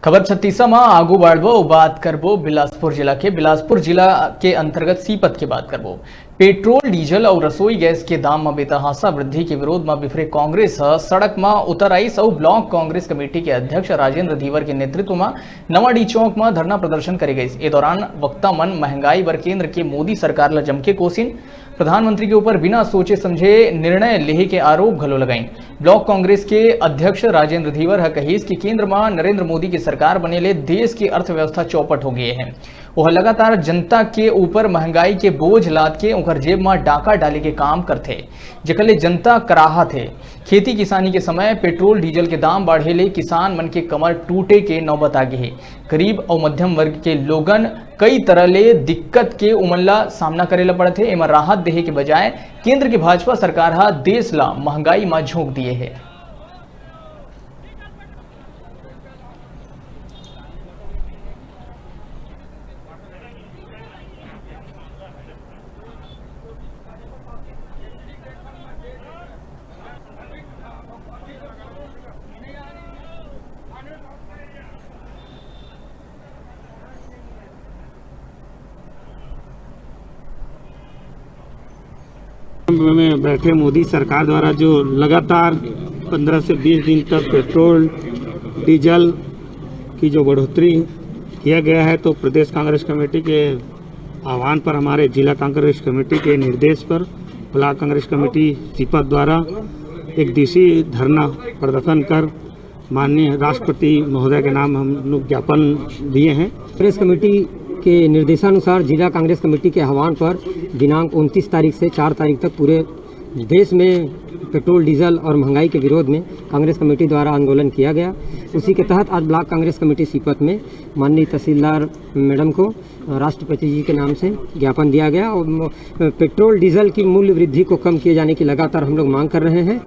खबर छत्तीसा में आगू बढ़ो बात करबो बिलासपुर जिला के अंतर्गत सीपत की बात करबो। पेट्रोल डीजल और रसोई गैस के दाम में बेतहासा वृद्धि के विरोध में बिफरे कांग्रेस सड़क में उतर आई। और ब्लॉक कांग्रेस कमेटी के अध्यक्ष राजेंद्र धीवर के नेतृत्व में नवाडी चौक में धरना प्रदर्शन करे गई। इस दौरान वक्ता मन महंगाई वर केंद्र के मोदी सरकार ला जमके कोसिन प्रधानमंत्री के ऊपर बिना सोचे समझे निर्णय लेहे के आरोप घलो लगाई। ब्लॉक कांग्रेस के अध्यक्ष राजेंद्र धीवर है कहीस कि केंद्र में नरेंद्र मोदी की सरकार बनेले देश की अर्थव्यवस्था चौपट हो गई है। वह लगातार जनता के ऊपर महंगाई के बोझ लाद के उनकर जेब में डाका डाले के काम करते, जेकले जनता कराहा थे। खेती किसानी के समय पेट्रोल डीजल के दाम बढ़ेले किसान मन के कमर टूटे के नौबत आ गई है। गरीब और मध्यम वर्ग के लोगन कई तरह ले दिक्कत के उमला सामना करेला पड़ते। एम राहत देहे के बजाय केंद्र की भाजपा सरकार हा देश ला महंगाई में झोंक दिए है। में बैठे मोदी सरकार द्वारा जो लगातार 15 से 20 दिन तक पेट्रोल डीजल की जो बढ़ोतरी किया गया है, तो प्रदेश कांग्रेस कमेटी के आह्वान पर हमारे जिला कांग्रेस कमेटी के निर्देश पर ब्लॉक कांग्रेस कमेटी सीपत द्वारा एक दिवसीय धरना प्रदर्शन कर माननीय राष्ट्रपति महोदय के नाम हम लोग ज्ञापन दिए हैं। कांग्रेस कमेटी के निर्देशानुसार जिला कांग्रेस कमेटी के आह्वान पर दिनांक 29 तारीख से 4 तारीख तक पूरे देश में पेट्रोल डीजल और महंगाई के विरोध में कांग्रेस कमेटी द्वारा आंदोलन किया गया। उसी के तहत आज ब्लॉक कांग्रेस कमेटी सीपत में माननीय तहसीलदार मैडम को राष्ट्रपति जी के नाम से ज्ञापन दिया गया और पेट्रोल डीजल की मूल्य वृद्धि को कम किए जाने की लगातार हम लोग मांग कर रहे हैं।